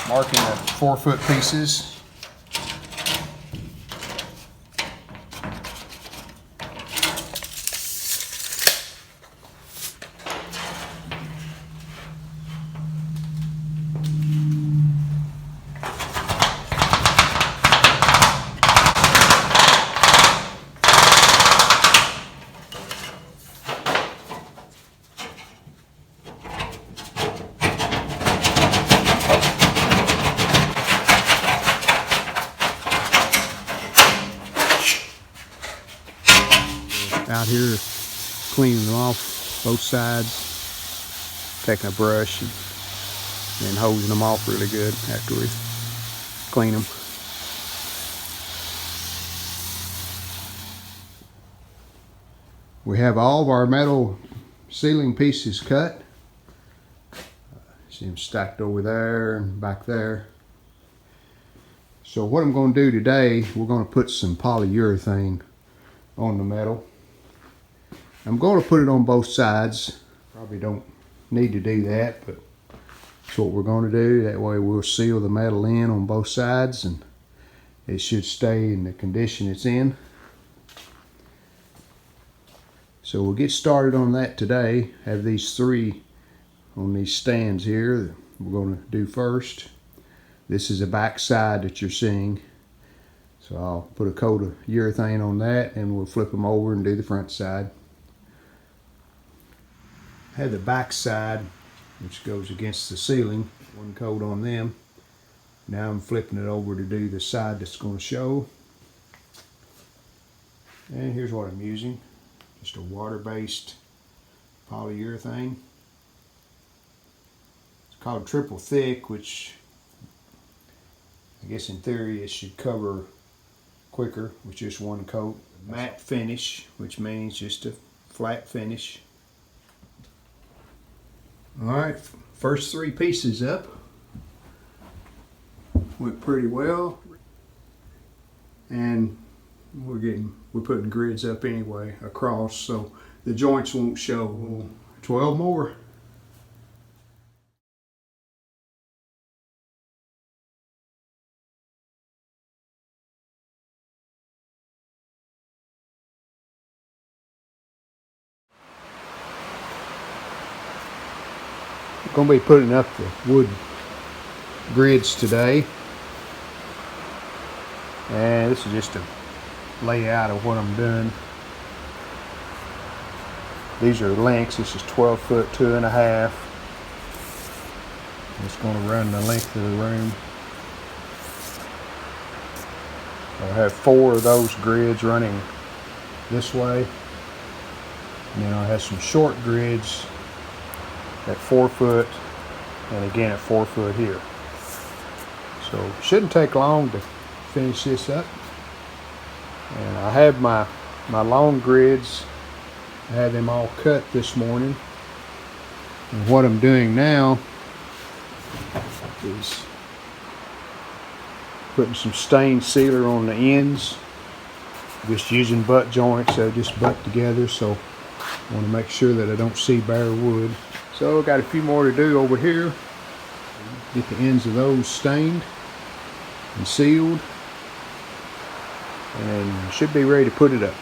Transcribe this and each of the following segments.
marking the 4-foot pieces. Out here cleaning them off both sides, taking a brush and hosing them off really good after we clean them. We have all of our metal ceiling pieces cut. See them stacked over there and back there. So what I'm going to do today, we're going to put some polyurethane on the metal. I'm going to put it on both sides. Probably don't need to do that, but that's what we're going to do. That way we'll seal the metal in on both sides and it should stay in the condition it's in. So we'll get started on that today. Have these 3 on these stands here that we're going to do first. This is the back side that you're seeing. So I'll put a coat of urethane on that and we'll flip them over and do the front side. I have the back side, which goes against the ceiling, 1 coat on them. Now I'm flipping it over to do the side that's going to show. And here's what I'm using. Just a water-based polyurethane. It's called triple thick, which I guess in theory it should cover quicker with just 1 coat. Matte finish, which means just a flat finish. Alright, first 3 pieces up. Went pretty well. And we're putting grids up anyway across so the joints won't show. 12 more. Going to be putting up the wood grids today, and this is just a layout of what I'm doing. These are lengths. This is 12 foot 2.5. It's going to run the length of the room. I'll have 4 of those grids running this way, and then I'll have some short grids at 4 foot and again at 4 foot here. So it shouldn't take long to finish this up. And I have my long grids. I had them all cut this morning. And what I'm doing now is putting some stain sealer on the ends. Just using butt joints, they just butt together, so I want to make sure that I don't see bare wood. So I've got a few more to do over here. Get the ends of those stained and sealed, and should be ready to put it up.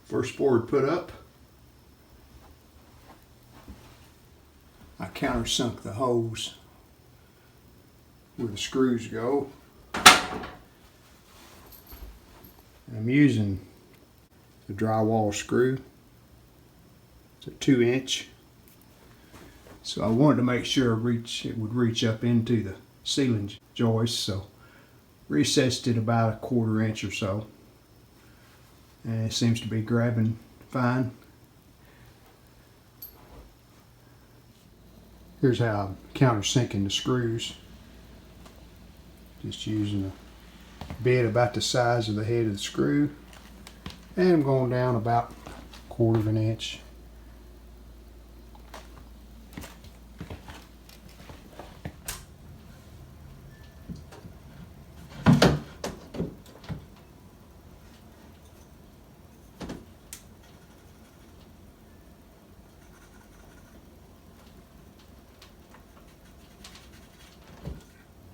First board put up. I countersunk the holes where the screws go. I'm using the drywall screw. It's a 2-inch. So I wanted to make sure it would reach up into the ceiling joist, so recessed it about 1/4 inch or so. And it seems to be grabbing fine. Here's how I'm countersinking the screws. Just using a bit about the size of the head of the screw. And I'm going down about 1/4 inch.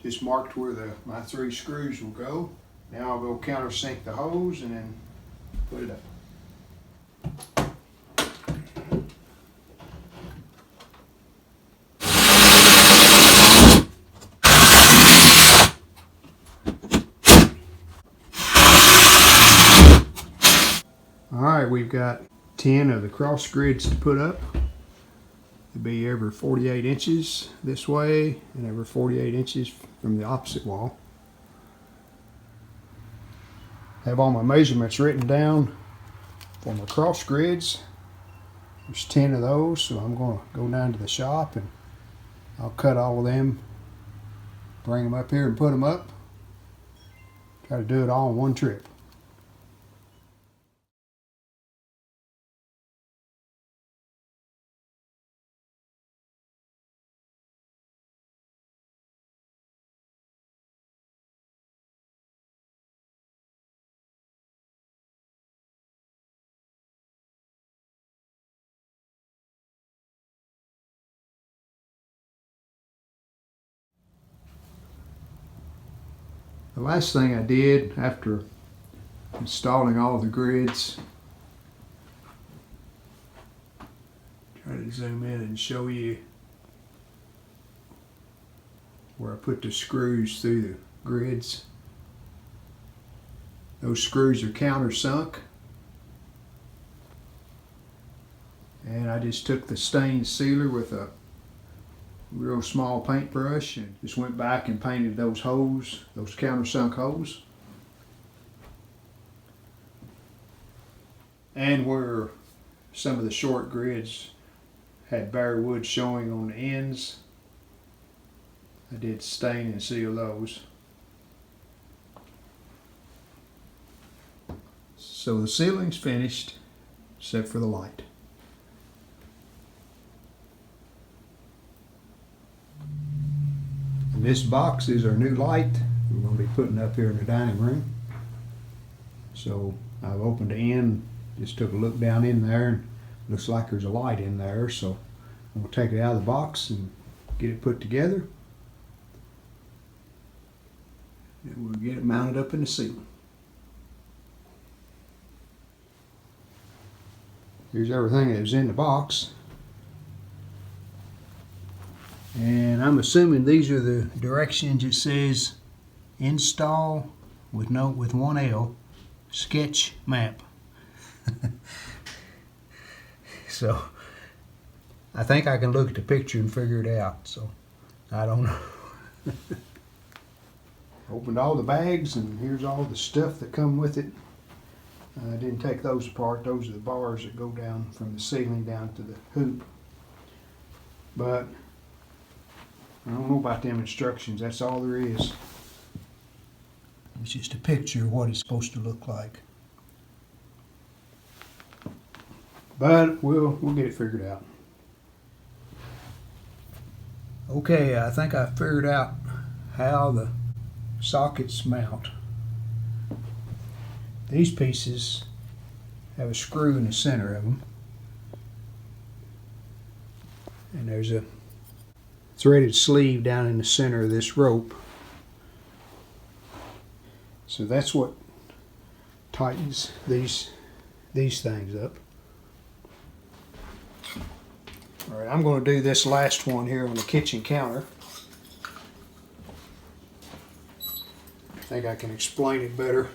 just marked where my 3 screws will go. Now I'll go countersink the hose and then put it up. Alright, we've got 10 of the cross grids to put up. It'll be every 48 inches this way and every 48 inches from the opposite wall. I have all my measurements written down for my cross grids. There's 10 of those, so I'm going to go down to the shop and I'll cut all of them, bring them up here and put them up. Try to do it all in one trip. The last thing I did after installing all the grids, try to zoom in and show you where I put the screws through the grids. Those screws are countersunk, and I just took the stain sealer with a real small paintbrush and just went back and painted those holes, those countersunk holes. And where some of the short grids had bare wood showing on the ends, I did stain and seal those. So the ceiling's finished except for the light. And this box is our new light we're going to be putting up here in the dining room. So I've opened the end, just took a look down in there, and looks like there's a light in there. So I'm going to take it out of the box and get it put together. And we'll get it mounted up in the ceiling. Here's everything that was in the box. And I'm assuming these are the directions. It says install with one L, sketch map. So I think I can look at the picture and figure it out. So I don't know. Opened all the bags, and here's all the stuff that come with it. I didn't take those apart. Those are the bars that go down from the ceiling down to the hoop. But I don't know about them instructions. That's all there is. It's just a picture of what it's supposed to look like. But we'll get it figured out. Okay, I think I figured out how the sockets mount. These pieces have a screw in the center of them, and there's a threaded sleeve down in the center of this rope. So that's what tightens these things up. All right, I'm going to do this last one here on the kitchen counter. I think I can explain it better.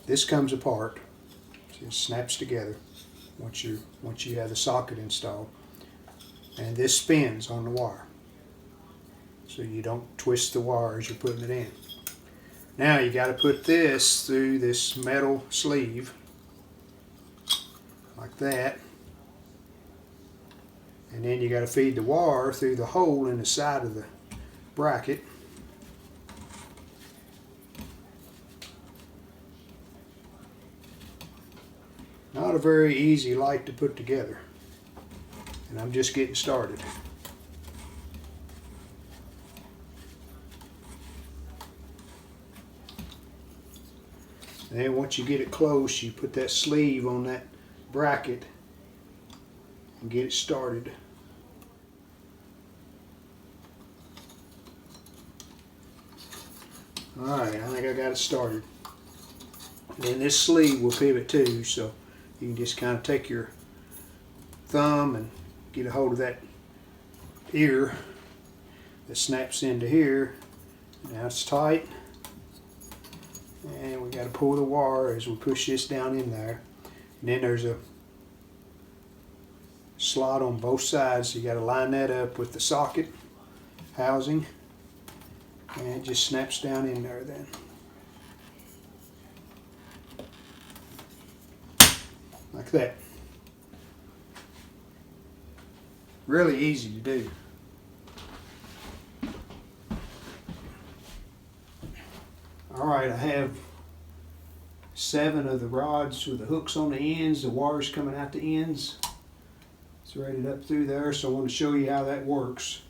This comes apart, so it snaps together once you have the socket installed, and this spins on the wire, so you don't twist the wire as you're putting it in. Now you got to put this through this metal sleeve like that, and then you got to feed the wire through the hole in the side of the bracket. Not a very easy light to put together, and I'm just getting started. And then once you get it close, you put that sleeve on that bracket and get it started. Alright, I think I got it started. And then this sleeve will pivot too, so you can just kind of take your thumb and get a hold of that ear that snaps into here. Now it's tight. And we got to pull the wire as we push this down in there. And then there's a slot on both sides, so you got to line that up with the socket housing. And it just snaps down in there then. Like that. Really easy to do. Alright, I have 7 of the rods with the hooks on the ends, the wires coming out the ends. Threaded up through there, so I want to show you how that works.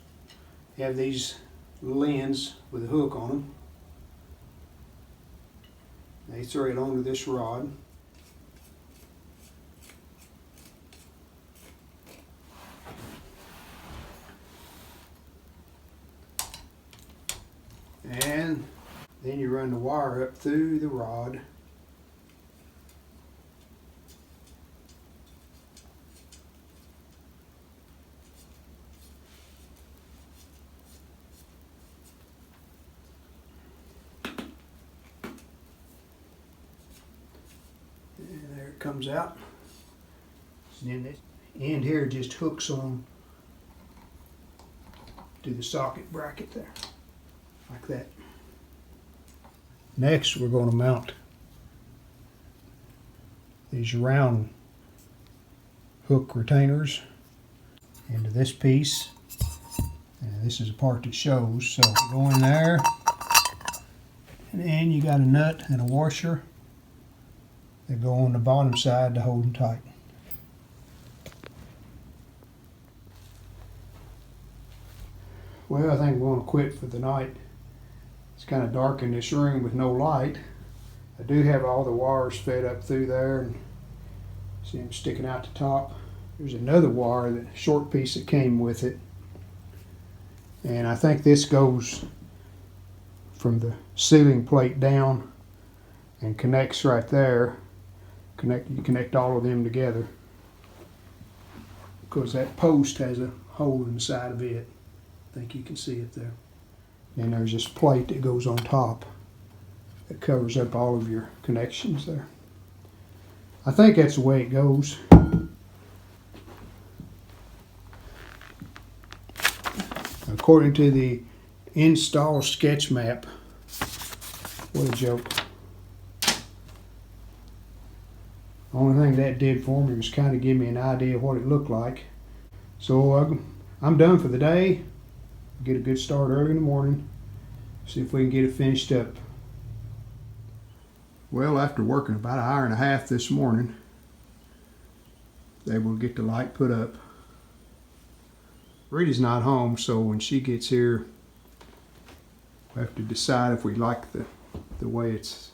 You have these little ends with a hook on them. They thread onto this rod. And then you run the wire up through the rod. And there it comes out. And then this end here just hooks on to the socket bracket there. Like that. Next, we're going to mount these round hook retainers into this piece. And this is the part that shows. So go in there, and then you got a nut and a washer that go on the bottom side to hold them tight. Well, I think we're going to quit for the night. It's kind of dark in this room with no light. I do have all the wires fed up through there, and see them sticking out the top. There's another wire, that short piece that came with it. And I think this goes from the ceiling plate down and connects right there. You connect all of them together, because that post has a hole in the side of it. I think you can see it there. And there's this plate that goes on top that covers up all of your connections there. I think that's the way it goes. According to the install sketch map, what a joke. The only thing that did for me was kind of give me an idea of what it looked like. So I'm done for the day. Get a good start early in the morning. See if we can get it finished up. Well, after working about an hour and a half this morning, they will get the light put up. Rita's not home, so when she gets here, we have to decide if we like the way it's,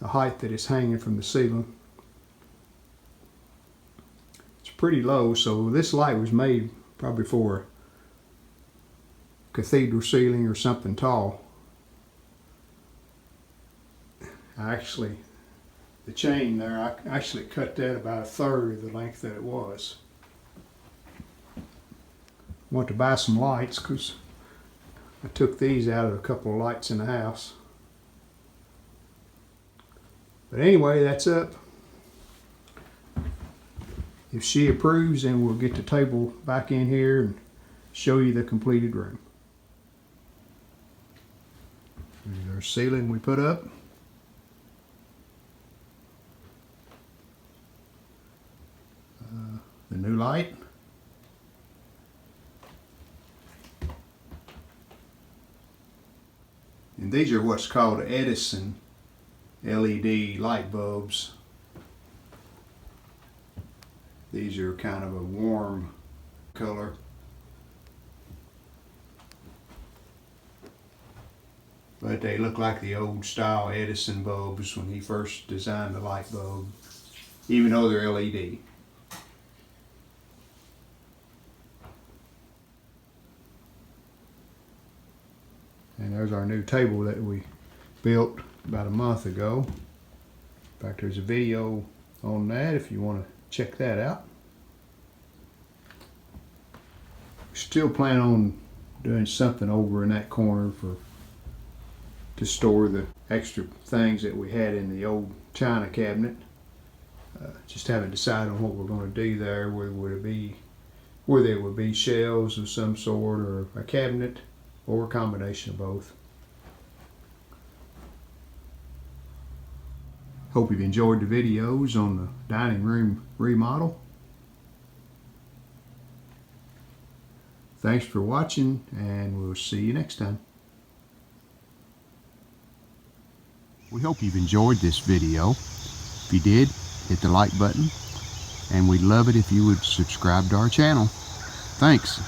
the height that it's hanging from the ceiling. It's pretty low, so this light was made probably for a cathedral ceiling or something tall. The chain there, I actually cut that about 1/3 of the length that it was. Want to buy some lights because I took these out of a couple of lights in the house. But anyway, that's up. If she approves, then we'll get the table back in here and show you the completed room. There's our ceiling we put up. The new light. And these are what's called Edison LED light bulbs. These are kind of a warm color. But they look like the old style Edison bulbs when he first designed the light bulb, even though they're LED. And there's our new table that we built about a month ago. In fact, there's a video on that if you want to check that out. Still plan on doing something over in that corner to store the extra things that we had in the old china cabinet. Just haven't decided on what we're going to do there, whether there would be shelves of some sort or a cabinet or a combination of both. Hope you've enjoyed the videos on the dining room remodel. Thanks for watching, and we'll see you next time. We hope you've enjoyed this video. If you did, hit the like button, and we'd love it if you would subscribe to our channel. Thanks.